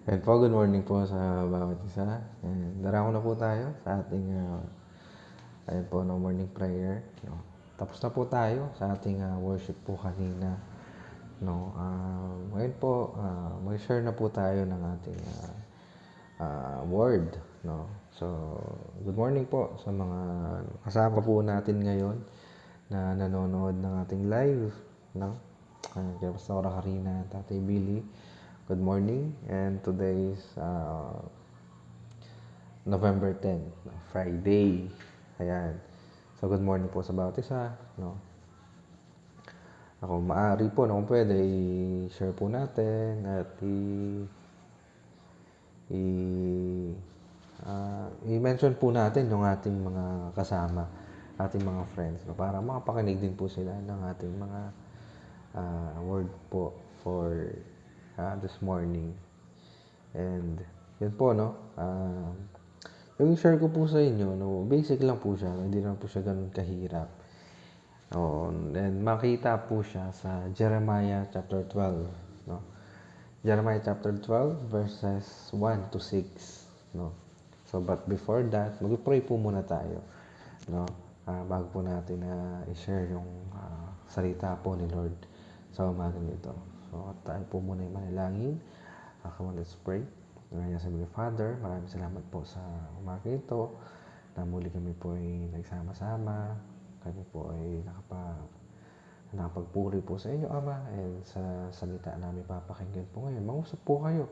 And po, good morning po sa bawat isa. And darako na po tayo sa ating, ayun po, no, morning prayer. No? Tapos na po tayo sa ating worship po kanina. No? Ngayon po, mag-share na po tayo ng ating word. No? So, good morning po sa mga kasama po natin ngayon na nanonood ng ating live. No? Kay Pastora Karina, Tatay Billy. Good morning, and today is November 10, Friday. Ayan. So, good morning po sa bawat isa. No? Ako, maaari po, no, kung pwede, i-share po natin at i-mention po natin yung ating mga kasama, ating mga friends, no, para makapakinig din po sila ng ating mga word po for this morning. And yun po, no, yung share ko po sa inyo, no, basic lang po siya, hindi naman po siya ganun kahirap. And makita po siya sa Jeremiah chapter 12, no? Jeremiah chapter 12 verses 1 to 6, no? So, but before that, mag-pray po muna tayo, no? Bago po natin i-share yung salita po ni Lord sa umagang ito. So, tayo po muna yung manalangin. Come on, let's pray. Ngayon sa mga Father, maraming salamat po sa umaga ito na muli kami po ay nagsama-sama. Kami po ay nakapagpuri po sa inyo, Ama, and sa salita namin papakinggan po ngayon. Mangusap po kayo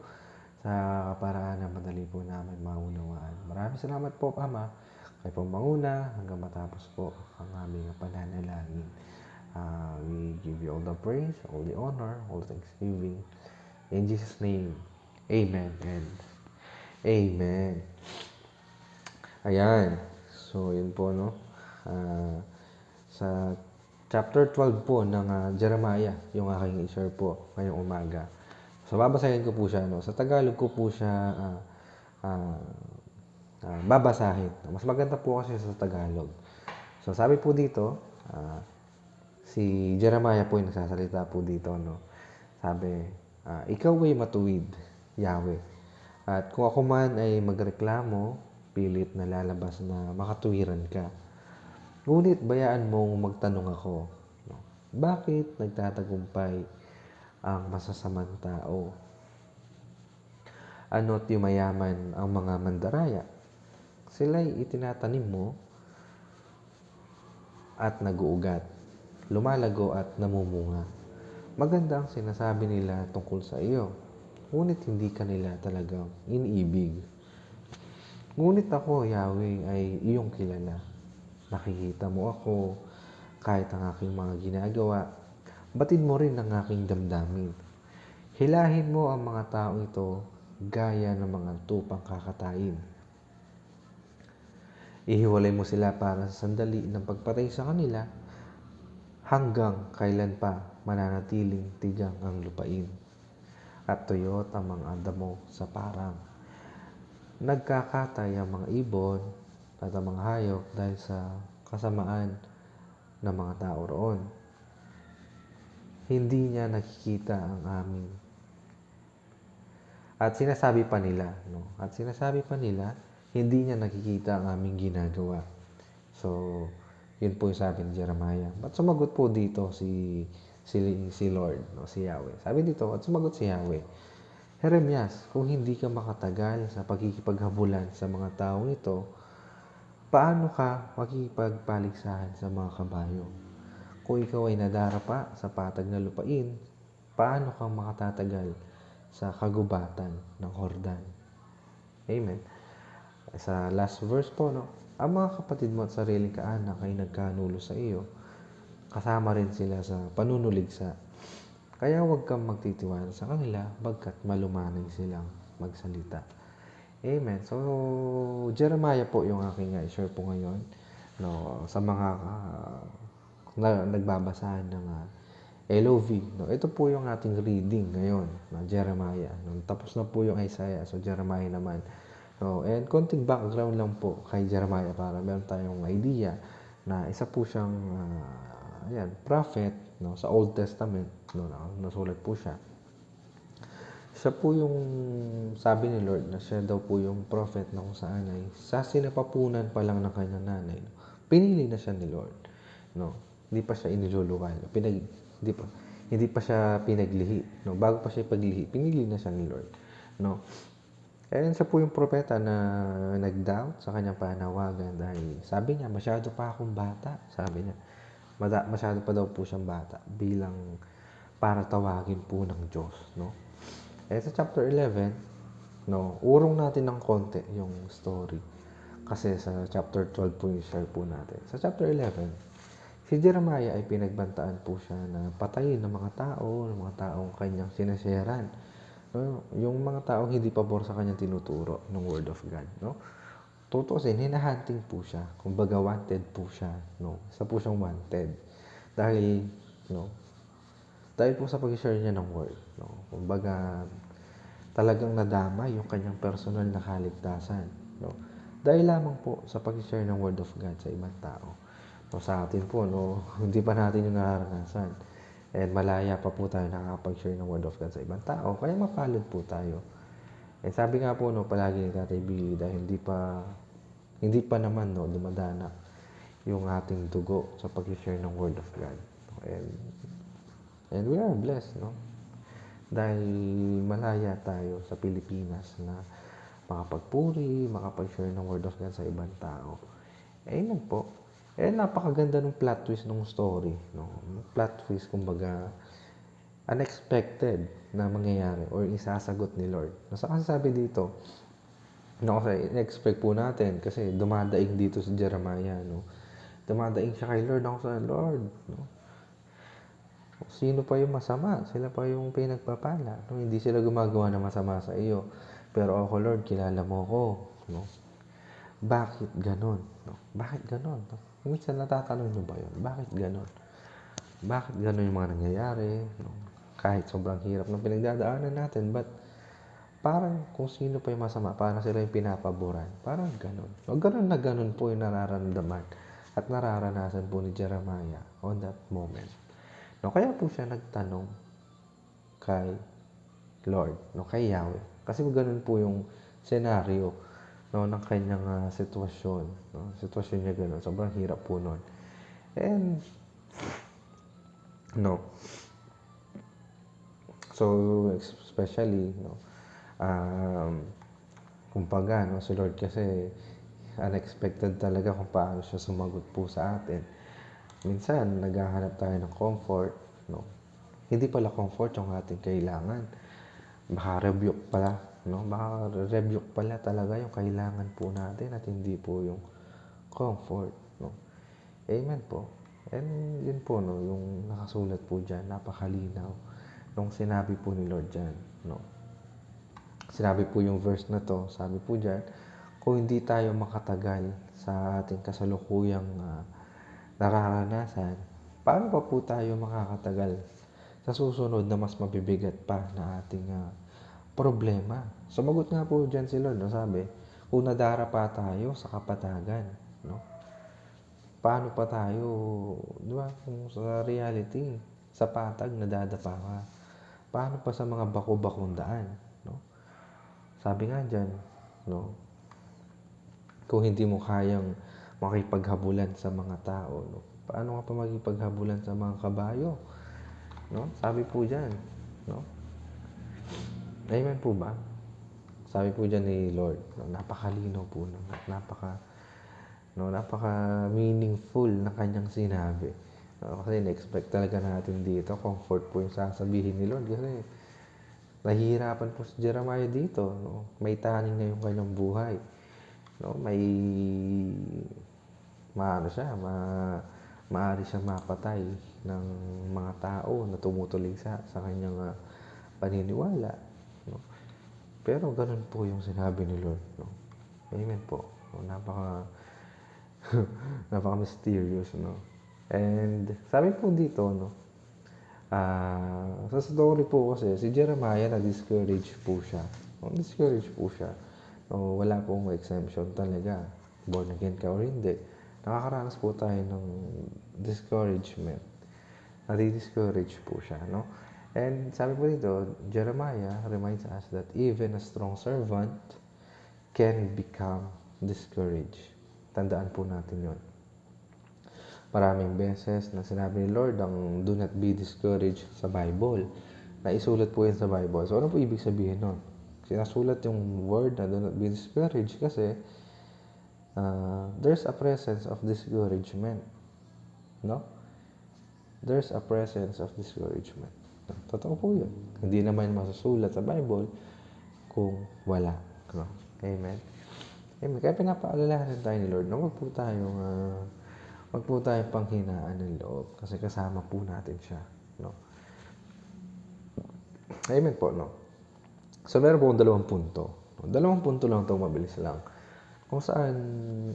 sa kaparaan na madali po namin maunawaan. Maraming salamat po, Ama. Kayo pong manguna hanggang matapos po ang aming pananalangin. We give you all the praise, all the honor, all the thanksgiving. In Jesus' name, Amen and Amen. Ayan. So, yun po, no? Sa chapter 12 po ng Jeremiah, yung aking i-share po ngayong umaga. So, babasahin ko po siya, no? Sa Tagalog ko po siya babasahin. Mas maganda po kasi sa Tagalog. So, sabi po dito, si Jeremiah po yung nagsasalita po dito, no? Sabi, ikaw ay matuwid, Yahweh. At kung ako man ay magreklamo, pilit na lalabas na makatuwiran ka. Ngunit bayaan mong magtanong ako, no? Bakit nagtatagumpay ang masasamang tao? Ano't yumayaman ang mga mandaraya? Sila'y itinatanim mo at naguugat, lumalago at namumunga. Maganda ang sinasabi nila tungkol sa iyo, ngunit hindi ka nila talagang iniibig. Ngunit ako, Yahweh, ay iyong kilala. Nakikita mo ako kahit ang aking mga ginagawa. Batid mo rin ang aking damdamin. Hilahin mo ang mga taong ito gaya ng mga tupang kakatayin. Ihiwalay mo sila para sa sandali ng pagpatay sa kanila hanggang kailan pa mananatiling tigang ang lupain at tuyot ang mga damo sa parang. Nagkakatay ang mga ibon at ang mga hayop dahil sa kasamaan ng mga tao roon. Hindi niya nakikita ang amin. At sinasabi pa nila, no? At sinasabi pa nila, hindi niya nakikita ang aming ginagawa. So, yun po yung sabi ni Jeremiah. At sumagot po dito si Lord, no? Si Yahweh. Sabi dito, at sumagot si Yahweh, Jeremias, kung hindi ka makatagal sa pagkikipaghabulan sa mga taong ito, paano ka makikipagpaligsahan sa mga kabayo? Kung ikaw ay nadarapa sa patag na lupain, paano kang makatatagal sa kagubatan ng Hordan? Amen. Sa last verse po, no? Ang mga kapatid mo at sariling kaanak ay nagkanulo sa iyo. Kasama rin sila sa panunuligsa. Kaya huwag kang magtitiwala sa kanila bagkat malumanay silang magsalita. Amen. So, Jeremiah po yung aking share po ngayon, no, sa mga nagbabasahan ng LOV. No? Ito po yung ating reading ngayon ng Jeremiah. No? Tapos na po yung Isaiah. So, Jeremiah naman. So, and konting background lang po kay Jeremiah para meron tayong idea na isa po siyang prophet, no, sa Old Testament, no, nasulat po siya. siya po yung sabi ni Lord na siya daw po yung prophet na kung saan ay sa sinapapunan pa lang ng kanyang nanay, no, pinili na siya ni Lord. No? Hindi pa siya iniluluwal. Hindi pa siya pinaglihi. No? Bago pa siya ipaglihi, pinili na siya ni Lord. No? Kaya siya po yung propeta na nag-doubt sa kanyang panawagan dahil sabi niya, masyado pa akong bata. Sabi niya, masyado pa daw po siyang bata bilang para tawagin po ng Diyos. No? Sa chapter 11, no, urong natin ng konti yung story. Kasi sa chapter 12 po yung share po natin. Sa chapter 11, si Jeremiah ay pinagbantaan po siya na patayin ng mga tao, ng mga taong kanyang sinasharean. No? Yung mga taong hindi pabor sa kanyang tinuturo ng Word of God. No? Tutusin, hinahunting po siya. Kumbaga wanted po siya. No? Isa po siyang wanted. Dahil, no, dahil po sa pag-share niya ng Word. No? Kumbaga, talagang nadama yung kanyang personal na kaligtasan. No? Dahil lamang po sa pag-share ng Word of God sa ibang tao. No, sa atin po, no, hindi pa natin yung nararanasan. And malaya pa po tayo nakakapag-share ng Word of God sa ibang tao. Kaya mapalad po tayo. Sabi nga po, no, palagi ni Tatay Billy, dahil hindi pa naman, no, dumadana yung ating dugo sa pag-share ng Word of God. And we are blessed, no? Dahil malaya tayo sa Pilipinas na makapagpuri, makapag-share ng Word of God sa ibang tao. Amen po. Napakaganda ng plot twist ng story. No? Plot twist, kumbaga, unexpected na mangyayari or isasagot ni Lord. So, kasi sabi dito, no, kasi in-expect po natin kasi dumadaing dito si Jeremiah. No? Dumadaing siya kay Lord. Ako sa Lord. No? Sino pa yung masama? Sila pa yung pinagpapala. No? Hindi sila gumagawa ng masama sa iyo. Pero ako, Lord, kilala mo ko. No? Bakit ganon? No? Bakit ganon? No? Minsan natatanong nyo ba yun? Bakit ganon? Bakit ganon yung mga nangyayari? No? Kahit sobrang hirap ng pinagdadaanan natin, but parang kung sino pa yung masama, parang sila yung pinapaboran. Parang ganon. No? Ganon na ganon po yung nararamdaman at nararanasan po ni Jeremiah on that moment. No, kaya po siya nagtanong kay Lord, no, kay Yahweh. Kasi ganun po yung senaryo, no, ng kanyang sitwasyon. No? Sitwasyon niya ganun. Sobrang hirap po nun. And, no. So, especially, no, kumbaga, no, si Lord kasi unexpected talaga kung paano siya sumagot po sa atin. Minsan, naghahanap tayo ng comfort, no? Hindi pala comfort yung ating kailangan. Baka rebuke pala, no? Baka rebuke pala talaga yung kailangan po natin at hindi po yung comfort, no? Amen po. And yun po, no, yung nakasulat po dyan, napakalinaw nung sinabi po ni Lord dyan, no? Sinabi po yung verse na to, sabi po dyan, kung hindi tayo makatagal sa ating kasalukuyang nararanasan, paano pa po tayo makakatagal sa susunod na mas mabibigat pa na ating problema? Sumagot nga po dyan si Lord, no? Sabi, kung nadara pa tayo sa kapatagan, no? Paano pa tayo, di ba, kung sa reality, sa patag nadadapa ka, paano pa sa mga bako-bakong daan, no? Sabi nga dyan, no, kung hindi mo kayang makipaghabulan sa mga tao, no? Paano ka pa makipaghabulan sa mga kabayo? No? Sabi po diyan, no? Amen po ba? Sabi po diyan ni Lord, no? Napakalinaw po no? At napaka meaningful na kanyang sinabi. No? Kasi na-expect talaga natin dito, comfort po yung sasabihin ni Lord kasi nahihirapan po si Jeremiah dito, no? May taning na yung kanyang buhay. No, maaari siyang mapatay ng mga tao na tumutulig sa kanyang paniniwala, no? Pero ganun po yung sinabi ni Lord, no? Amen po. No, napaka mysterious, no? And sabi po dito, no, sa story po kasi si Jeremiah na-discourage po siya. No, discourage po siya. No, wala pong exemption talaga. Born again ka o hindi. Nakakaranas po tayo ng discouragement. Nadi-discourage po siya, no? And sabi po dito, Jeremiah reminds us that even a strong servant can become discouraged. Tandaan po natin yon. Maraming beses na sinabi ni Lord ang do not be discouraged sa Bible. Naisulat po yan sa Bible. So ano po ibig sabihin nun? Sinasulat yung word na do not be discouraged kasi there's a presence of discouragement. No? There's a presence of discouragement. Totoo po yun. Hindi naman masusulat sa Bible kung wala. No? Amen. Amen. Kaya pinapaalalahanan tayo ni Lord na wag po tayong panghinaan ng loob kasi kasama po natin siya. No? Amen po, no? So, meron po akong 2 punto. 2 punto lang ito, mabilis lang. Kung saan,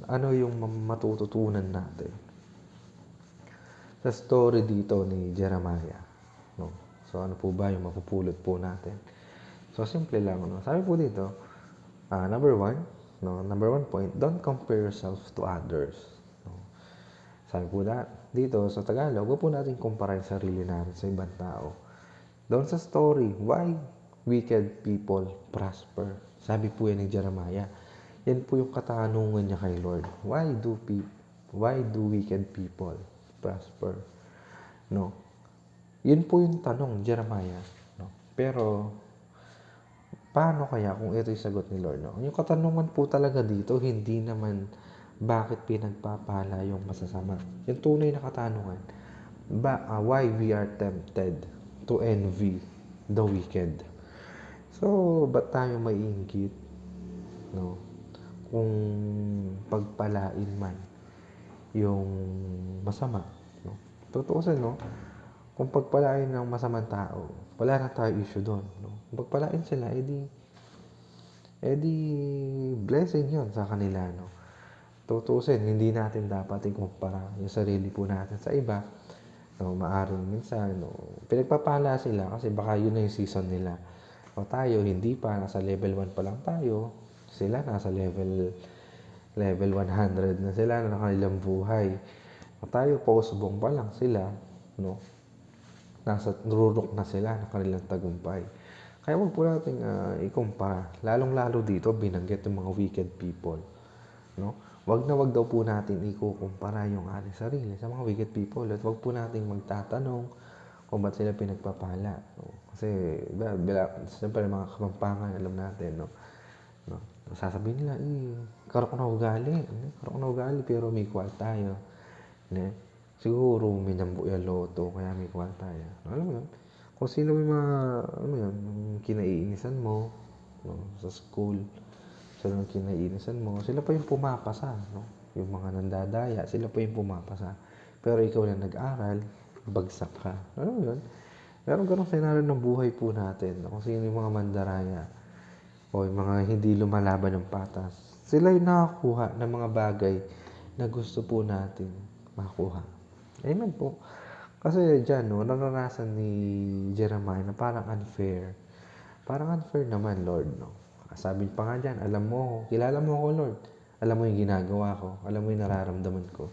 ano yung matututunan natin sa story dito ni Jeremiah. No? So, ano po ba yung mapupulot po natin? So, simple lang. No? Sabi po dito, number 1, no? Number 1 point, don't compare yourself to others. No? Sabi po dito sa Tagalog, huwag po natin kumpara yung sarili natin sa ibang tao. Doon sa story, why wicked people prosper? Sabi po yan ni Jeremiah. Yan po yung katanungan niya kay Lord. Why do wicked people prosper? No. Yun po yung tanong, Jeremiah. No. Pero, paano kaya kung ito yung sagot ni Lord? No? Yung katanungan po talaga dito, hindi naman bakit pinagpapala yung masasama. Yung tunay na katanungan, why we are tempted to envy the wicked. So, ba't tayo maiinggit? No? Kung pagpalain man yung masama. No? Tutuusin, no? Kung pagpalain ng masamang tao, wala na tayo issue doon. No? Kung pagpalain sila, edi blessing yon sa kanila. No? Tutuusin, hindi natin dapat ikumpara yung sarili po natin sa iba. No, maaring minsan, no, pinagpapala sila kasi baka yun na yung season nila. O tayo, hindi pa, nasa level 1 pa lang tayo. Sila nasa level 100 na sila na kanilang buhay. O tayo, pausbong pa lang sila, no? Nasa nururok na sila na kanilang tagumpay. Kaya wag po natin ikumpara. Lalong-lalo dito, binanggit yung mga wicked people. No? Wag daw po natin ikukumpara yung ating sarili sa mga wicked people at wag po natin magtatanong kung ba't sila pinagpapala. No? Kasi, siyempre mga kapampangan, alam natin, no? Sasabihin nila, karok na ugali, pero may kwal tayo. Ne? Siguro, minambo yung loto, kaya may kwal tayo. Alam mo yun? Kung sino may mga, kinaiinisan mo, no? Sa school, sila yung kinaiinisan mo, sila pa yung pumapasa, no? Yung mga nandadaya, sila pa yung pumapasa. Pero ikaw na nag-aral, bagsak ka. Ano yun? Pero ganun senaryo ng buhay po natin. Kung sino yung mga mandaraya o yung mga hindi lumalaban ng patas, sila yung nakakuha ng mga bagay na gusto po natin makuha. Amen po. Kasi dyan, no, naranasan ni Jeremiah na parang unfair. Parang unfair naman, Lord, no? Sabi pa nga dyan, kilala mo ako, Lord. Alam mo yung ginagawa ko. Alam mo yung nararamdaman ko.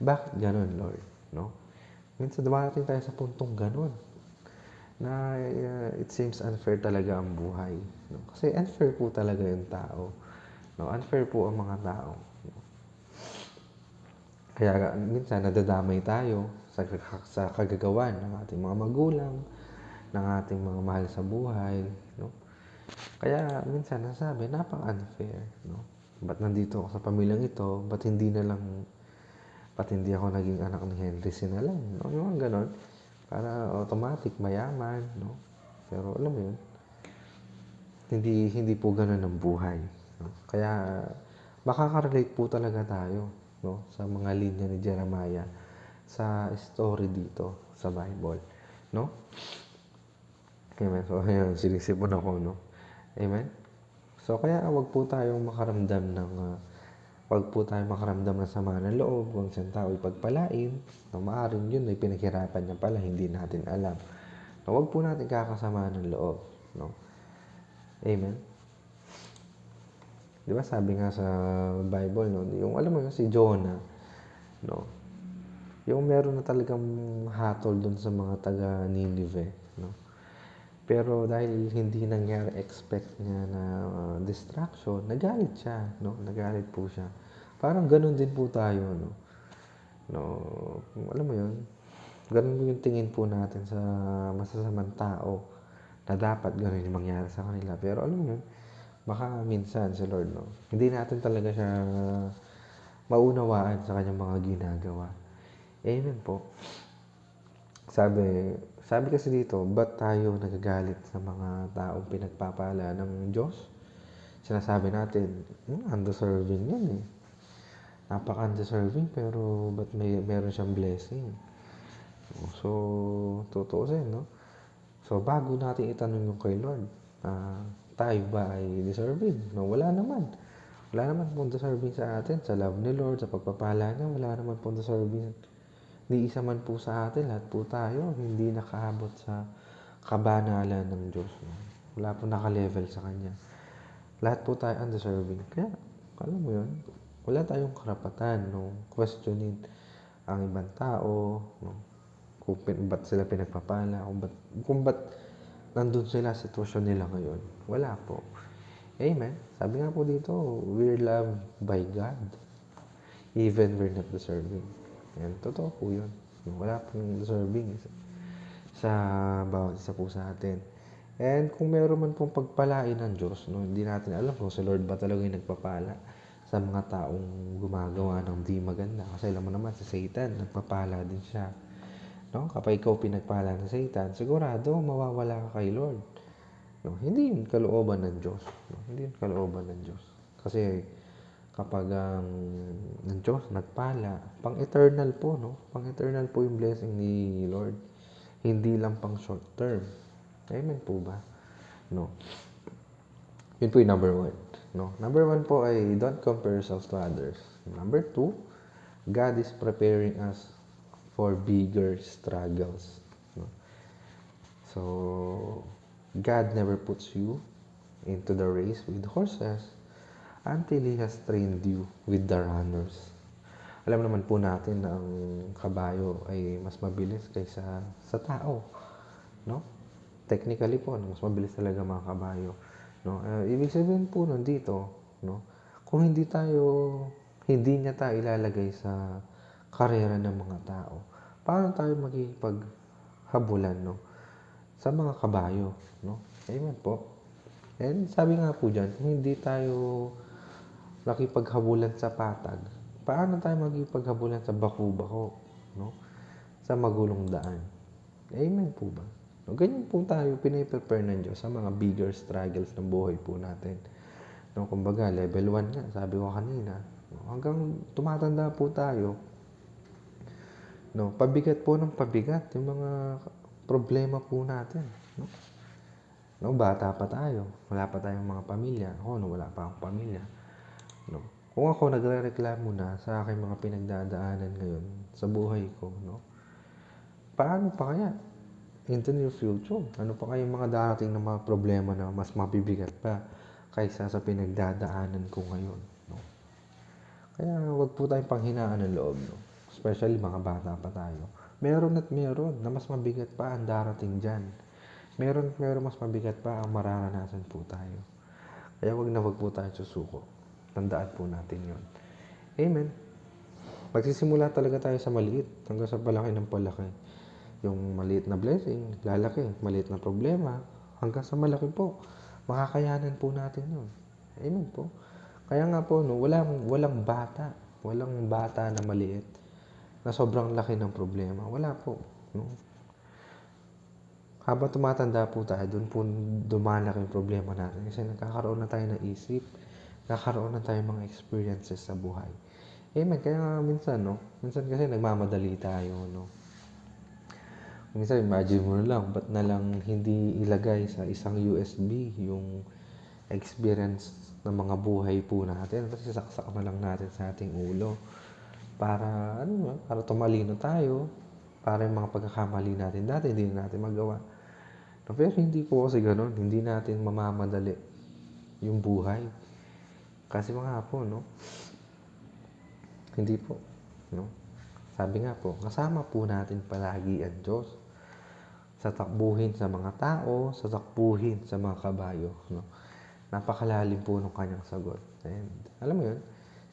Bakit ganun, Lord? No? Minsan dumarating tayo sa puntong ganun. Na it seems unfair talaga ang buhay. No? Kasi unfair po talaga yung tao. No? Unfair po ang mga tao. No? Kaya minsan nadadamay tayo sa kagagawan ng ating mga magulang, ng ating mga mahal sa buhay. No? Kaya minsan nasabi, napaka-unfair, no? Ba't nandito ako sa pamilyang ito? Ba't hindi ako naging anak ni Henry Sinalan? No? Yung mga ganon. Para automatic, mayaman, no? Pero alam mo yun, hindi po ganon ang buhay. No? Kaya makaka-relate po talaga tayo, no? Sa mga linya ni Jeremiah sa story dito sa Bible, no? Amen. So, ayun, sinisipon ako, no? Amen? So, kaya wag po tayong makaramdam ng sama ng loob kung isang tao ipagpalain na maaaring yun ay pinaghirapan niya pala, hindi natin alam. So, wag po natin kakasama ng loob, no? Amen? Di ba sabi nga sa Bible, no? Yung alam mo yun, si Jonah, no? Yung meron na talagang hatol dun sa mga taga Nineveh, no? Pero dahil hindi nangyari expect niya na distraction, nagalit siya, no? Nagalit po siya. Parang gano'n din po tayo, no? No, alam mo 'yun, gano'n po yung tingin po natin sa masasamang tao na dapat gano'n yung mangyari sa kanila. Pero alam mo 'yun, baka minsan si Lord, no, hindi natin talaga siya maunawaan sa kanyang mga ginagawa. Amen po. Sabi sabi kasi dito, ba't tayo nagagalit sa mga taong pinagpapala ng Diyos? Sinasabi natin, undeserving yan eh. Napaka-undeserving pero ba't meron siyang blessing? So, tutuusin, no? So, bago natin itanong yung kay Lord, tayo ba ay deserving? No, wala naman. Wala naman pong deserving sa atin, sa love ni Lord, sa pagpapala niya, wala naman pong deserving. Ni isa man po sa atin, lahat po tayo, hindi nakaabot sa kabanalan ng Diyos. No? Wala po naka-level sa Kanya. Lahat po tayo undeserving. Kaya, alam mo yun, wala tayong karapatan, no? Questionin ang ibang tao, no? Kung ba't sila pinagpapala, kung ba't nandun sila sa sitwasyon nila ngayon. Wala po. Amen. Sabi nga po dito, we're loved by God. Even we're not deserving. Yan, totoo po yun. Wala pong deserving sa bawat isa po sa atin. And kung meron man pong pagpalain ng Diyos, no, hindi natin alam kung si Lord ba talaga yung nagpapala sa mga taong gumagawa ng di maganda. Kasi alam mo naman, si Satan, nagpapala din siya. No? Kapag ikaw pinagpala ng Satan, sigurado mawawala ka kay Lord. No? Hindi yun kalooban ng Diyos. No? Hindi yun kalooban ng Diyos. Kasi kapag ang ng Diyos nagpala, pang-eternal po, no? Pang-eternal po yung blessing ni Lord. Hindi lang pang short term. Amen po ba? No. Yun po yung number 1. No? Number 1 po ay don't compare yourselves to others. Number 2, God is preparing us for bigger struggles. No? So, God never puts you into the race with horses until He has trained you with the runners. Alam naman po natin na ang kabayo ay mas mabilis kaysa sa tao, no? Technically po, no, mas mabilis talaga mga kabayo, no? Ibig sabihin po nun dito, no? Kung hindi niya tayo ilalagay sa karera ng mga tao, paano tayo makikipaghabulan, no? Sa mga kabayo, no? Amen po. And sabi nga po dyan, kung hindi tayo nakipaghabulan sa patag, paano tayo magkipaghabulan sa baku-bako, no? Sa magulong daan. Amen po ba? No, ganyan po tayo piniprepare ng Diyos sa mga bigger struggles ng buhay po natin. No, kumbaga, level 1 nga, sabi ko kanina. No, hanggang tumatanda po tayo, no, pabigat po ng pabigat yung mga problema po natin. No? No, bata pa tayo, wala pa tayong mga pamilya. Ako, no, wala pa akong pamilya. No? Kung ako nagrereklamo na sa aking mga pinagdadaanan ngayon sa buhay ko, no? Paano pa kaya in the near future? Ano pa kaya yung mga darating na mga problema na mas mabibigat pa kaysa sa pinagdadaanan ko ngayon, no? Kaya wag po tayong panghinaan ng loob, no? Especially mga bata pa tayo. Meron at meron na mas mabigat pa ang darating dyan. Meron mas mabigat pa ang mararanasan po tayo. Kaya wag po tayo susuko. Tandaan po natin yon. Amen. Magsisimula talaga tayo sa maliit hanggang sa palaki ng palaki. Yung maliit na blessing, lalaki. Maliit na problema, hanggang sa malaki po. Makakayanan po natin yun. Amen po. Kaya nga po, no, walang bata na maliit na sobrang laki ng problema. Wala po. No? Habang tumatanda po tayo, doon po dumalaki yung problema natin. Kasi nagkakaroon na tayo ng isip, nagkakaroon na tayo mga experiences sa buhay. Amen. Kaya nga minsan, no? Minsan kasi nagmamadali tayo, no? Minsan, imagine mo na lang, ba't na lang hindi ilagay sa isang USB yung experience ng mga buhay po natin. Kasi saksak na lang natin sa ating ulo. Para, para tumalino tayo. Para yung mga pagkakamali natin dati, hindi natin magawa. Pero hindi po kasi ganun. Hindi natin mamamadali yung buhay. Kasi mga po, no? Hindi po, no? Sabi nga po, kasama po natin palagi ang Diyos sa takbuhin sa mga tao, sa takbuhin sa mga kabayo, no? Napakalalim po ng kanyang sagot. And alam mo yun,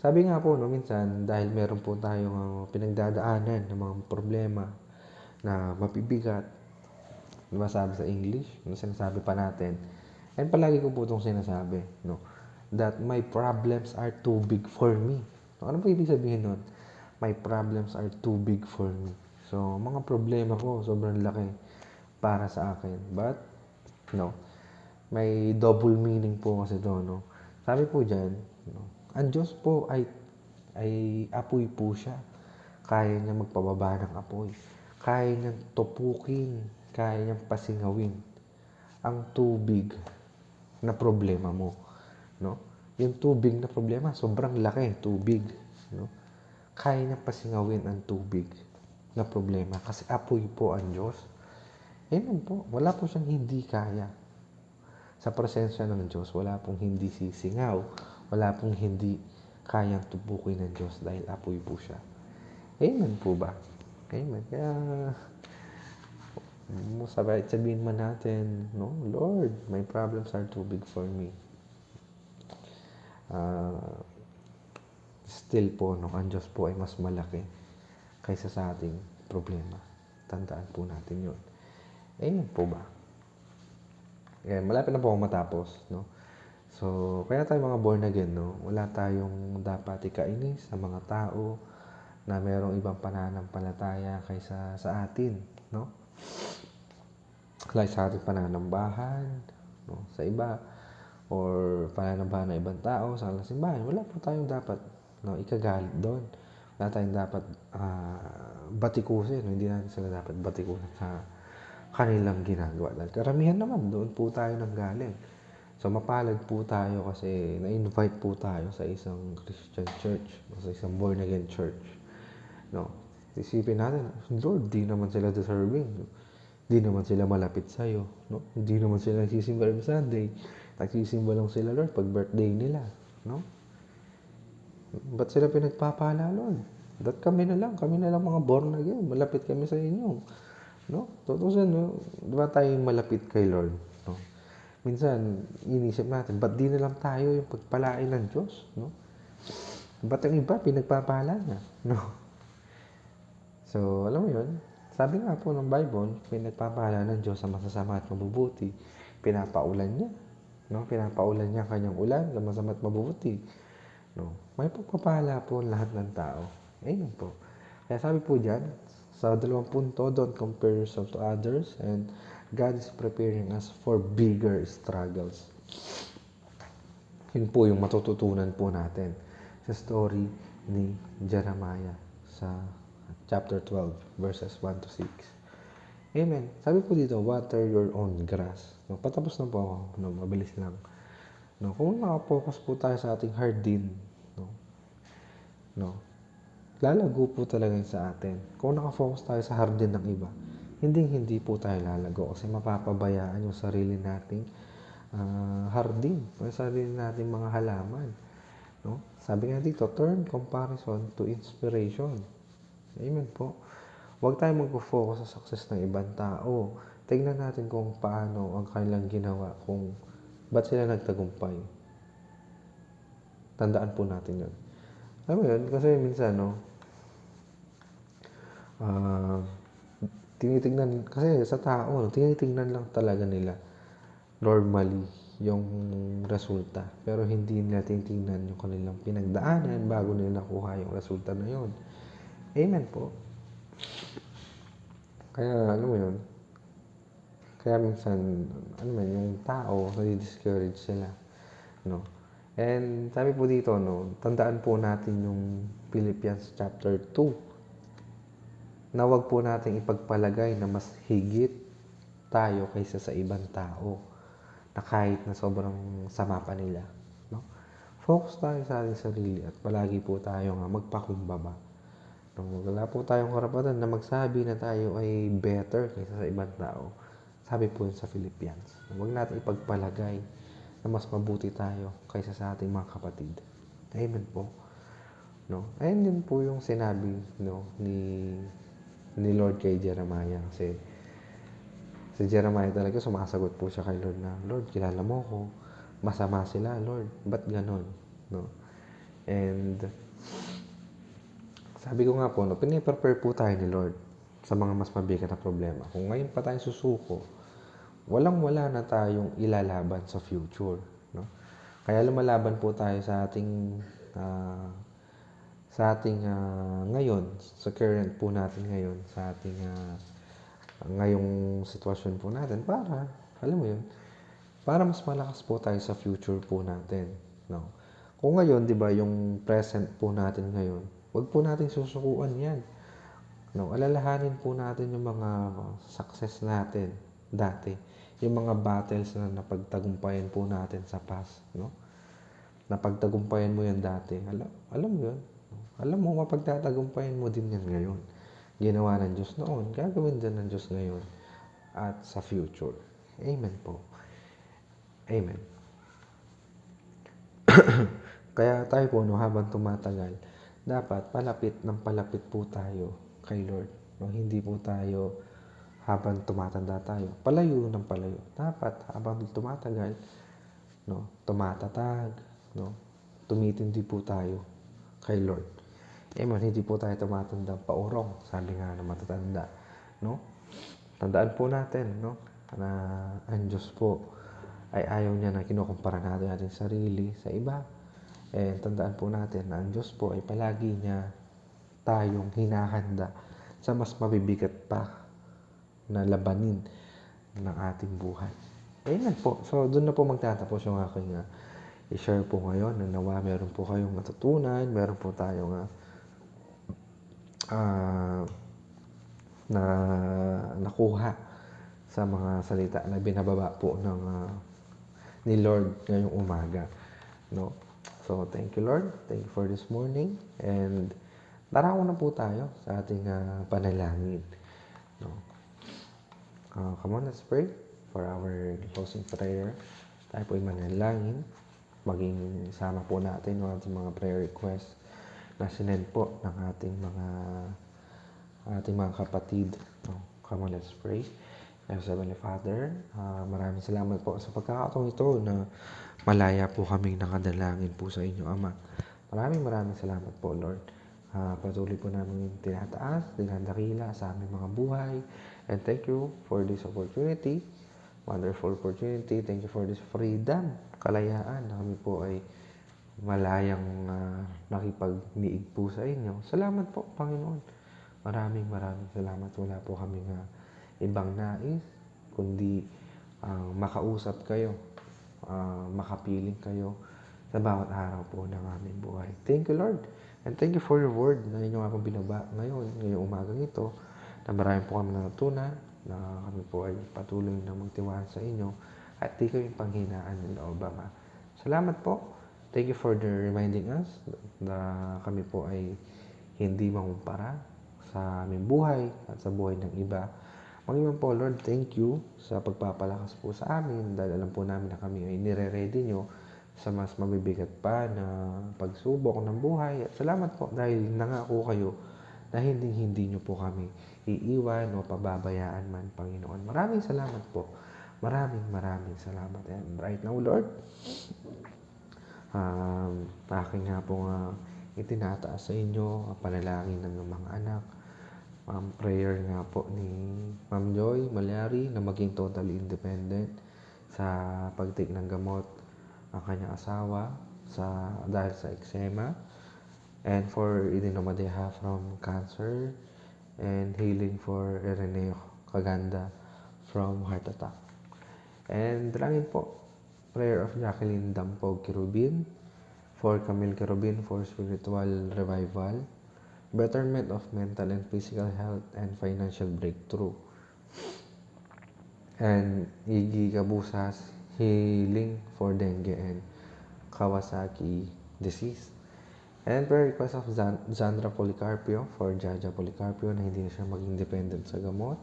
sabi nga po, no, minsan dahil meron po tayong pinagdadaanan ng mga problema na mabibigat, diba sabi sa English, yung sinasabi pa natin, and palagi ko po itong sinasabi, no, that my problems are too big for me. So, ano po ibig sabihin nun? My problems are too big for me. So, mga problema ko, sobrang laki para sa akin. But, no, may double meaning po kasi to, no. Sabi po dyan, no, ang Diyos po ay apoy po siya. Kaya niya magpababa ng apoy. Kaya niyang tupukin. Kaya niyang pasingawin ang tubig na problema mo, no? Yung tubig na problema, sobrang laki, tubig, no? Kaya niyang pasingawin ang tubig na problema kasi apoy po ang Diyos. Amen po. Wala po siyang hindi kaya. Sa presensya ng Diyos, wala pong hindi sisingaw. Wala pong hindi kayang tubukin ng Diyos dahil apoy po siya. Amen po ba? Amen. Kaya, sabihin man natin, no, Lord, my problems are too big for me. Still po, no, ang Diyos po ay mas malaki kaysa sa ating problema. Tandaan po natin yun. Amen po ba? Ayan, malapit na po akong matapos, no? So, kaya tayo mga born again, no? Wala tayong dapat ikainis sa mga tao na mayroong ibang pananampalataya kaysa sa atin, no? Like sa ating pananambahan, no? Sa iba, or pananambahan ng ibang tao sa simbahan, wala po tayong dapat, no, ikagalit doon. Wala tayong dapat batikusin, no? Hindi natin sila dapat batikusin sa kanilang ginagawa. Dahil karamihan naman, doon po tayo nanggaling. So, mapalad po tayo kasi na-invite po tayo sa isang Christian church, sa isang born-again church. No? Isipin natin, Lord, di naman sila deserving. Di naman sila malapit sa'yo. No? Di naman sila nagsisimba every Sunday. Nagsisimba lang sila, Lord, pag birthday nila. No? Ba't sila pinagpapala, Lord? Ba't kami na lang mga born again. Malapit kami sa inyo. No? Tutusan, no? Diba tayong malapit kay Lord? No? Minsan, inisip natin, ba't di na lang tayo yung pagpalain ng Diyos? No? Ba't yung iba, pinagpapala na? No? So, alam mo yun? Sabi nga po ng Bible, pinagpapala ng Diyos sa masasama at mabubuti. Pinapaulan niya. No? Pinapaulan niya kanyang ulan sa masama at mabubuti. No? May pagpapala po lahat ng tao. Amen po. Kaya sabi po dyan, sa 2 punto, don't compare yourself to others and God is preparing us for bigger struggles. Yun po yung matututunan po natin sa story ni Jeremiah sa chapter 12, verses 1 to 6. Amen. Sabi po dito, water your own grass. No, patapos na po ako. No, mabilis lang. No, kung nakapokus po tayo sa ating hardin, no, lalago po talaga yun sa atin. Kung nakafocus tayo sa hardin ng iba, hindi po tayo lalago kasi mapapabayaan yung sarili nating hardin, yung sarili nating mga halaman. No? Sabi nga dito, turn comparison to inspiration. Amen po. Huwag tayo mag-focus sa success ng ibang tao. Tingnan natin kung paano ang kanilang ginawa, kung ba't sila nagtagumpay. Tandaan po natin yun. Alam mo yun, kasi minsan, no, tinitingnan, kasi sa tao, tinitingnan lang talaga nila normally yung resulta. Pero hindi nila tinitingnan yung kanilang pinagdaanan bago nila nakuha yung resulta na yun. Amen po. Kaya, alam mo yun, kaya minsan, ano man, yung tao, nadi-discourage sila. No? And sabi po dito, no, tandaan po natin yung Philippians chapter 2 na wag po nating ipagpalagay na mas higit tayo kaysa sa ibang tao na kahit na sobrang sama pa nila. No? Focus tayo sa ating sarili at palagi po tayo nga magpakumbaba. No? Wala po tayong karapatan na magsabi na tayo ay better kaysa sa ibang tao. Sabi po yun sa Philippians. Huwag natin ipagpalagay na mas mabuti tayo kaysa sa ating mga kapatid. Amen po. No? Ayun din po yung sinabi, no, ni Lord kay Jeremiah kasi Si Jeremiah talaga sumasagot po siya kay Lord na, Lord, kilala mo ko. Masama sila, Lord. Ba't ganon? No? And sabi ko nga po, no, piniprepare po tayo ni Lord sa mga mas mabigat na problema. Kung ngayon pa tayo susuko, walang-wala na tayong ilalaban sa future. No? Kaya lumalaban po tayo ah, ngayon, sa current po natin ngayon, sa ating ngayong sitwasyon po natin para, alam mo yun, para mas malakas po tayo sa future po natin. No? Kung ngayon, di ba, yung present po natin ngayon, wag po natin susukuan yan. No? Alalahanin po natin yung mga success natin dati. Yung mga battles na napagtagumpayan po natin sa past. No? Napagtagumpayan mo yan dati. Alam mo yun. Alam mo, mapagtatagumpayan mo din yan ngayon. Ginawa ng Diyos noon, gagawin din ng Diyos ngayon at sa future. Amen po. Amen. Kaya tayo po, no, habang tumatagal, dapat palapit ng palapit po tayo kay Lord. No? Hindi po tayo habang tumatanda tayo, palayo ng palayo. Dapat habang tumatagal, no, tumatatag, no, tumitindi po tayo kay Lord. Amen, hindi po tayo tumatanda paurong, sabi nga ng matatanda, no? Tandaan po natin, no, na ang Diyos po ay ayaw niya na kinukumpara natin ating sarili sa iba. Tandaan po natin na ang Diyos po ay palagi niya tayong hinahanda sa mas mabibigat pa na labanin ng ating buhay. Ayan po. So, doon na po magtatapos yung aking i-share po ngayon. Nawa, meron po kayong matutunan. Meron po tayong na nakuha sa mga salita na binababa po ni Lord ngayong umaga. No? So, thank you, Lord. Thank you for this morning. And darako na po tayo sa ating panalangin. No? Come on, let's pray for our closing prayer. Tayo po ay manalangin. Maging sama po natin yung ating mga prayer requests na sinend po ng ating mga kapatid. No? Come on, let's pray. Heavenly Father, maraming salamat po sa pagkakataon ito na malaya po kaming nakadalangin po sa inyo, Ama. Maraming salamat po, Lord. Patuloy po namin tinataas, dinadakila sa aming mga buhay. And thank you for this opportunity, wonderful opportunity. Thank you for this freedom, kalayaan na kami po ay malayang nakipagniig po sa inyo. Salamat po, Panginoon. Maraming salamat. Wala po kami ibang nais, kundi makausap kayo, makapiling kayo sa bawat araw po ng aming buhay. Thank you, Lord. And thank you for your word na inyo nga pong binaba ngayong umagang ito, na marami po kami natutunan, na kami po ay patuloy na magtiwala sa inyo at di kami panghinaan ng loob, Ama. Salamat po. Thank you for reminding us na kami po ay hindi mangumpara sa aming buhay at sa buhay ng iba. Panginoon po, Lord, thank you sa pagpapalakas po sa amin dahil alam po namin na kami ay nire-ready nyo sa mas mabibigat pa na pagsubok ng buhay. At salamat po dahil nangako kayo na hindi nyo po kami iiwan o pababayaan man, Panginoon. Maraming salamat po. Maraming salamat. And right now, Lord, aking nga po itinataas sa inyo ang panalangin ng mga anak. Prayer nga po ni Ma'am Joy Malyari na maging totally independent sa pagtake ng gamot ang kanyang asawa dahil sa eczema, and for Eden Nomadeha from cancer, and healing for Ireneo Kaganda from heart attack. And dalangin po, prayer of Jacqueline Dampog Kirubin for Camille Kirubin for spiritual revival, betterment of mental and physical health, and financial breakthrough. And Iggy Kabusas, healing for dengue and Kawasaki disease. And prayer request of Zandra Policarpio for Jaja Policarpio na hindi na siya maging dependent sa gamot.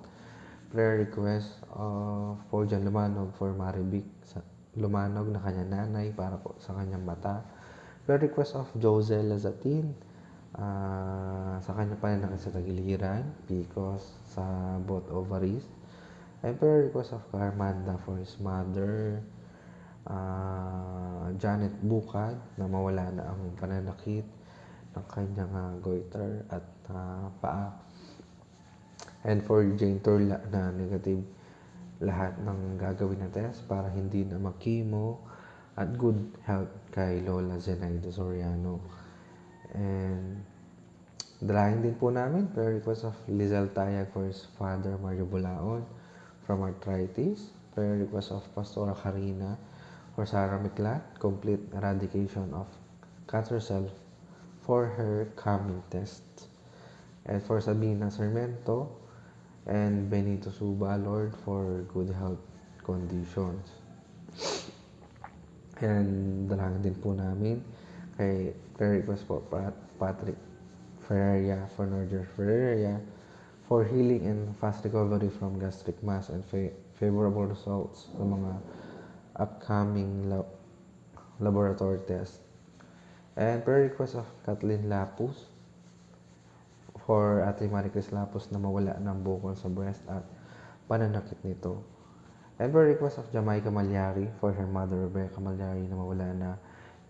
Prayer request for John Lumanog for Marivic Lumanog na kanyang nanay para po sa kanyang mata. Prayer request of Josel Lazatin sa kanyang pananakit sa tagiliran, PCOS sa both ovaries. And prayer request of Carmanda for his mother, Janet Bukad, na mawala na ang pananakit ng kanyang goiter at paa. And for Jane Turla na negative lahat ng gagawin na test para hindi na makimo, at good health kay Lola Zenaida Soriano. And dalangin din po namin prayer request of Lizelle Tayag for his father Mario Bulaon from arthritis. Prayer request of Pastora Karina for Sarah Miklat, complete eradication of cancer cell for her coming test. And for Sabina Sarmiento and Benito Suba, Lord, for good health conditions. And dalangin din po namin kay prayer request po Patrick Ferreira for Northern Ferreira for healing and fast recovery from gastric mass and favorable results sa mga upcoming laboratory test. And prayer request of Kathleen Lapus for Ate Maricris Lapus na mawala ng bukol sa breast at pananakit nito. And prayer request of Jamaica Malyari for her mother Rebecca Malyari na mawala na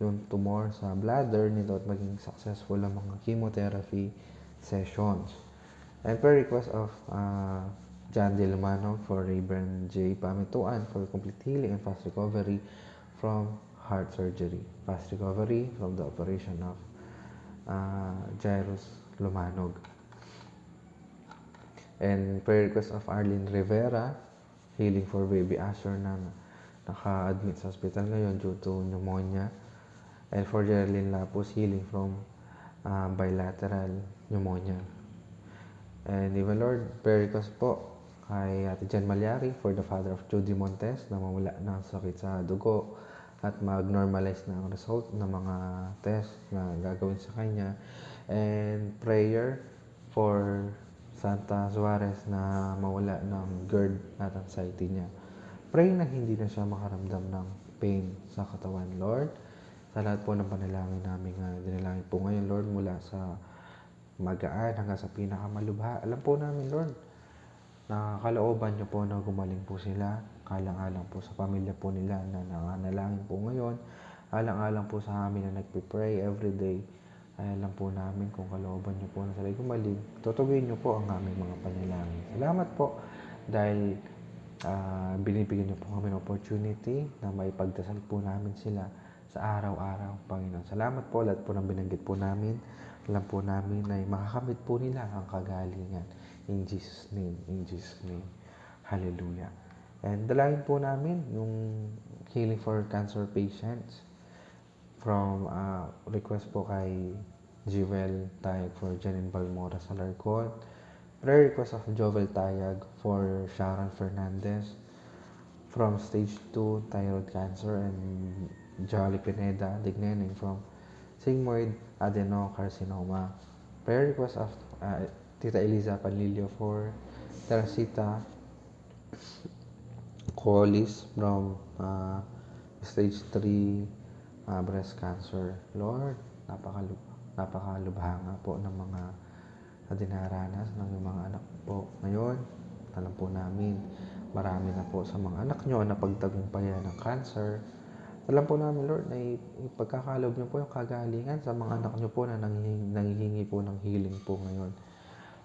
yung tumor sa bladder nito at maging successful ang mga chemotherapy sessions. And prayer request of John De Lumano for Reverend J. Pamituan for complete healing and fast recovery from heart surgery. Fast recovery from the operation of Jairus Lumanog. And prayer request of Arlene Rivera, healing for baby Asher na naka-admit sa hospital ngayon due to pneumonia. And for Geraldine Lapus, healing from bilateral pneumonia. And even Lord, prayer request po kay Ate Jan Malyari for the father of Judy Montes na mawala ng sakit sa dugo at mag-normalize na ang result ng mga test na gagawin sa kanya. And prayer for Santa Suarez na mawala ng GERD at anxiety niya. Pray na hindi na siya makaramdam ng pain sa katawan, Lord. Sa lahat po ng panalangin namin dinalangin po ngayon, Lord, mula sa magaan hanggang sa pinakamalubha. Alam po namin, Lord, na kalooban niyo po na gumaling po sila. Alang-alang po sa pamilya po nila na nanganalangin po ngayon. Alang-alang po sa amin na nagpipray everyday. Ay alam po namin kung kalooban niyo po na sila gumaling. Tutuguin niyo po ang aming mga panalangin. Salamat po dahil binibigyan niyo po kami ng opportunity na maipagdasal po namin sila sa araw-araw, Panginoon. Salamat po lahat po ng binanggit po namin. Alam po namin na makakamit po nila ang kagalingan. In Jesus' name, in Jesus' name. Hallelujah. And dalangin po namin yung healing for cancer patients from request po kay Jewel Tayag for Janine Balmora sa Larcon. Prayer request of Jovel Tayag for Sharon Fernandez from stage 2 thyroid cancer and Jolly Pineda Digneneng from sigmoid adenocarcinoma. Prayer request of Tita Eliza Panlilio for Teresita Collis from stage 3 breast cancer. Lord, napakalubha nga po ng mga dinaranas ng mga anak po ngayon. Alam po namin, marami na po sa mga anak nyo na pagtagumpayan ng cancer. Alam po namin, Lord, na ipagkakalob nyo po yung kagalingan sa mga anak nyo po na nanghihingi po ng healing po ngayon.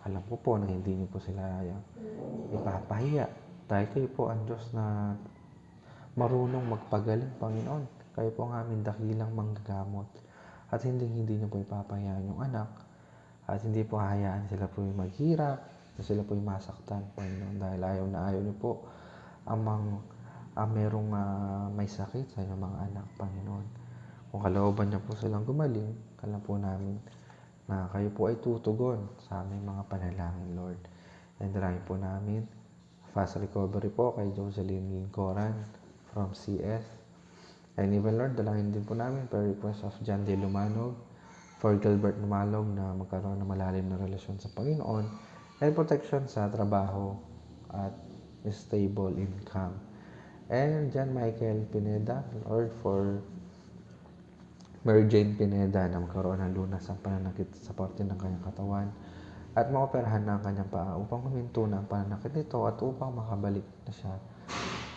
Alam ko po na hindi nyo po sila ipapahiya. Dahil kayo po ang Diyos na marunong magpagaling, Panginoon. Kayo po ang aming dakilang manggagamot. At hindi nyo po ipapahayaan yung anak. At hindi po hahayaan sila po yung maghirap. Na sila po yung masaktan, Panginoon. Dahil ayaw na ayaw nyo po merong may sakit sa inyong mga anak, Panginoon. Kung kalooban niyo po silang gumaling, alam po namin na kayo po ay tutugon sa aming mga panalangin, Lord. And dalangin po namin, fast recovery po kay Jocelyn Lingcoran from CS. And even, Lord, dalangin din po namin per request of John De Lumanog for Gilbert Numalog na magkaroon ng malalim na relasyon sa Panginoon and protection sa trabaho at stable income. And John Michael Pineda, Lord, for Mary Jane Pineda na magkaroon ng lunas ang pananakit sa parte ng kanyang katawan at maoperahan na ang kanyang paa upang huminto na ang pananakit nito at upang makabalik na siya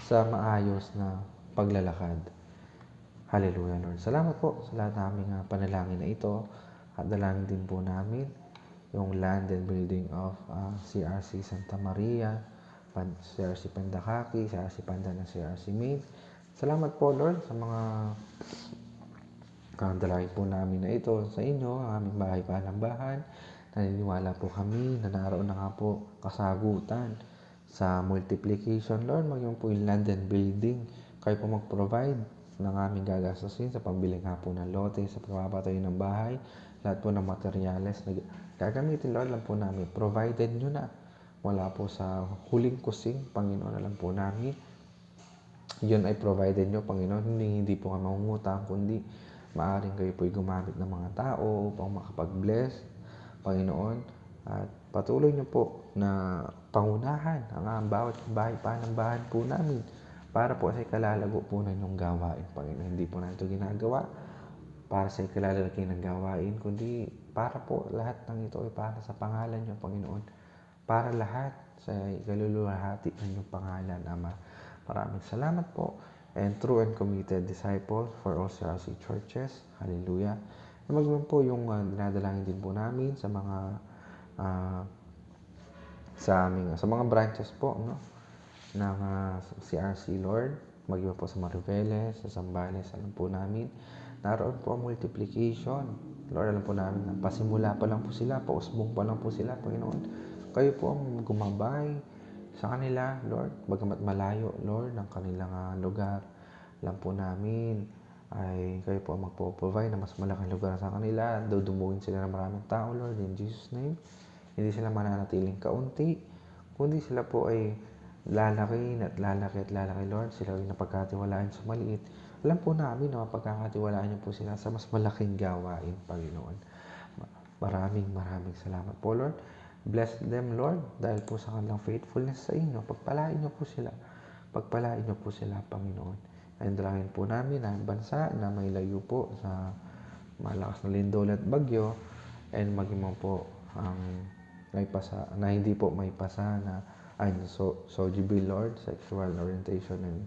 sa maayos na paglalakad. Hallelujah, Lord. Salamat po sa lahat ng aming panalangin na ito at dalangin din po namin yung land and building of CRC Santa Maria, CRC Pandakaki, CRC Pandan at CRC Main. Salamat po, Lord, sa mga dalangin po namin na ito sa inyo, ang aming bahay palambahan. Naniniwala po kami na naroon na nga po kasagutan sa multiplication, Lord. Maging po yung land and building. Kayo po mag-provide ng aming gagastusin sa pambili nga po ng lote, sa pagpapatayo ng bahay, lahat po ng materyales na gagamitin, Lord, lang po namin. Provided nyo na. Wala po sa huling kusing, Panginoon, alam po namin. Yun ay provided nyo, Panginoon. Hindi po kami mangungutang, kundi maaaring kayo po'y gumamit ng mga tao upang makapag-bless, Panginoon. At patuloy nyo po na pangunahan ang bawat bahay panambahan po namin para po sa ikalalago po ng inyong gawain, Panginoon. Hindi po natin ito ginagawa para sa ikalalagay ng gawain, kundi para po lahat ng ito ay para sa pangalan nyo, Panginoon. Para lahat sa ikaluluwalhati ng inyong pangalan, Ama. Maraming salamat po. And true and committed disciples for all CRC churches. Hallelujah. Magmam po yung dinadalangin din po namin sa mga sa mga branches po, no, ng CRC, Lord. Mag-iba po sa Mariveles, sa Zambales, alam po namin naroon po ang multiplication. Lord, alam po namin na pasimula pa lang po sila, pausbong pa lang po sila, Panginoon. Kayo po ang gumabay sa kanila, Lord. Bagamat malayo, Lord, ang kanilang lugar. Alam po namin ay kayo po ang magpo-provide na mas malaking lugar sa kanila. Dudumugin sila ng maraming tao, Lord, in Jesus' name. Hindi sila mananatiling kaunti, kundi sila po ay lalaki at lalaki at lalaki, Lord. Sila ay napagkatiwalaan sa maliit. Alam po namin na mapagkakatiwalaan niyo po sila sa mas malaking gawain, Panginoon. Maraming salamat po, Lord. Bless them, Lord, dahil po sa kanilang faithfulness sa inyo. Pagpalain niyo po sila. Pagpalain niyo po sila, Panginoon. And dalangin po namin ang bansa na may layo po sa malakas na lindol at bagyo, and maging po ang may pasa na hindi po may pasa na SOGB, Lord, sexual orientation and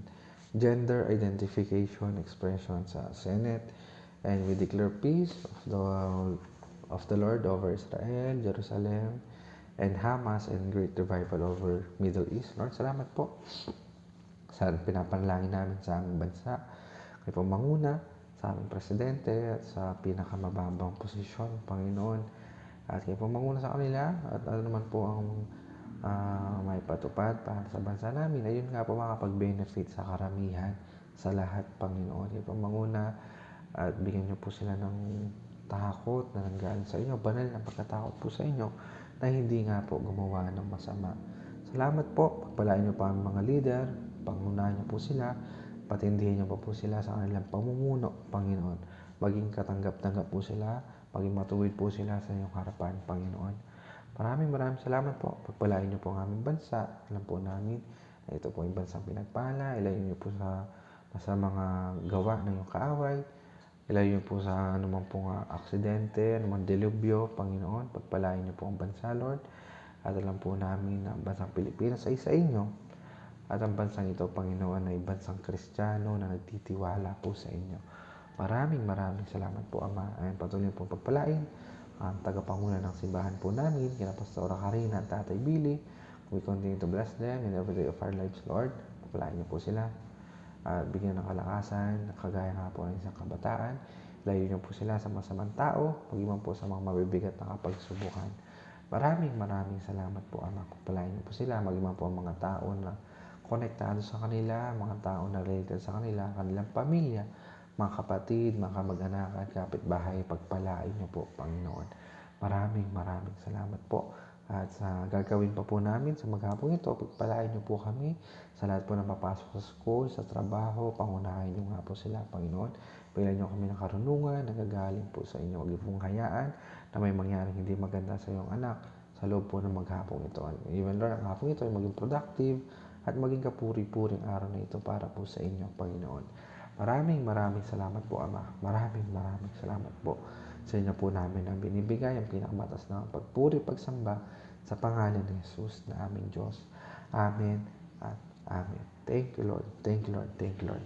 gender identification expression sa Senate. And we declare peace of the Lord over Israel, Jerusalem, and Hamas, and great revival over Middle East. Lord, salamat po sa pinapanalangin namin sa aming bansa. Kayo po manguna sa aming presidente at sa pinakamababang posisyon, Panginoon. At kayo po manguna sa kanila at ano naman po ang may patupad para sa bansa namin. Ayun nga po makapag-benefit sa karamihan, sa lahat, Panginoon. Kayo po manguna at bigyan niyo po sila ng takot na nanggaling sa inyo, banal na pagkatakot po sa inyo na hindi nga po gumawa ng masama. Salamat po. Pagpalain niyo pa ang mga leader, pangunahan niyo po sila, patindihin niyo po sila sa kanilang pamumuno, Panginoon. Maging katanggap-tanggap po sila, maging matuwid po sila sa inyong harapan, Panginoon. Maraming salamat po. Pagpalain niyo po ang aming bansa. Alam po namin na ito po yung bansang pinagpala. Ilayo niyo po sa mga gawa ng iyong kaaway. Ilayo niyo po sa anumang pong aksidente, anumang delubyo, Panginoon. Pagpalain niyo po ang bansa, Lord. At alam po namin na ang bansang Pilipinas ay sa inyo. At ang bansang ito, Panginoon, ay bansang Kristiyano na nagtitiwala po sa inyo. Maraming salamat po, Ama. Ayan, patuloy po pagpalain ang tagapangunan ng simbahan po namin, kina Pastora Karina at Tatay Billy. We continue to bless them in every day of our lives, Lord. Pagpalain niyo po sila at bigyan ng kalakasan, kagaya nga po ng isang kabataan. Layo niyo po sila sa masamang tao, pag-iwan po sa mga mabibigat na kapagsubukan. Maraming salamat po, Ama. Pagpalain niyo po sila, mag-iwan po ang mga tao na konektado sa kanila, mga tao na related sa kanila, kanilang pamilya, mga kapatid, mga kamag-anak at kapitbahay. Pagpalain niyo po, Panginoon. Maraming salamat po. At sa gagawin pa po namin sa maghapong ito, pagpalain niyo po kami sa lahat po na papasok sa school, sa trabaho. Pangunahin niyo nga po sila, Panginoon. Bigyan niyo kami ng karunungan na gagaling po sa inyo. Huwag niyo pong hayaan na may mangyaring hindi maganda sa iyong anak sa loob po ng maghapong ito. Even Lord, ang hapong ito ay maging productive at maging kapuri-puring araw na ito para po sa inyo, Panginoon. Maraming salamat po, Ama. Maraming salamat po Sa inyo po namin ang binibigay ang pinakamatas na pagpuri, pagsamba sa pangalan ni Jesus na aming Diyos. Amen at Amen. Thank you, Lord. Thank you, Lord. Thank you, Lord.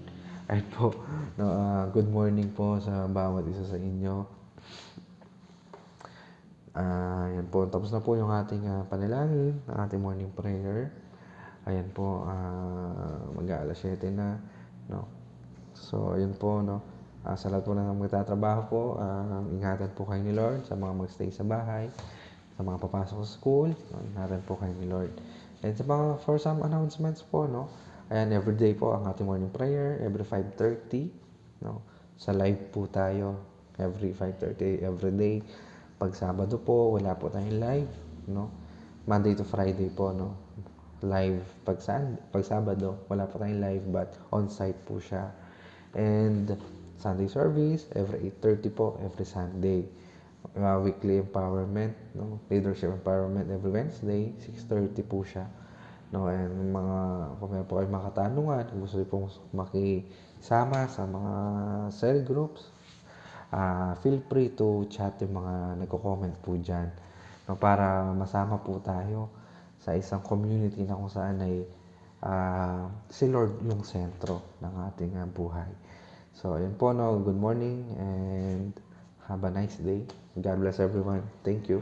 Ayun po, no, good morning po sa bawat isa sa inyo. Yan po, tapos na po yung ating panalangin, ang ating morning prayer. Ayan po, mag-aalas 7 na, no. So, ayun po, no. Sa lahat po na magtatrabaho po, ingatan po kayo ni Lord sa mga magstay sa bahay, sa mga papasok sa school, no, ingatan po kayo ni Lord. And sa mga for some announcements po, no. Ayan, everyday po ang ating morning prayer, every 5:30, no. Sa live po tayo, every 5:30 every day. Pag Sabado po, wala po tayong live, no. Monday to Friday po, no. Live pag Sabado, wala po tayong live but on-site po siya. And Sunday service, every 8:30 po, every Sunday. Weekly empowerment, no? Leadership empowerment every Wednesday, 6:30 po siya. No, and kung meron po kayong mga katanungan, kung gusto niyo pong makisama sa mga cell groups, feel free to chat yung mga nagko-comment po dyan. No, para masama po tayo sa isang community na kung saan ay si Lord yung sentro ng ating buhay. So, ayun po, no. Good morning and have a nice day. God bless everyone. Thank you.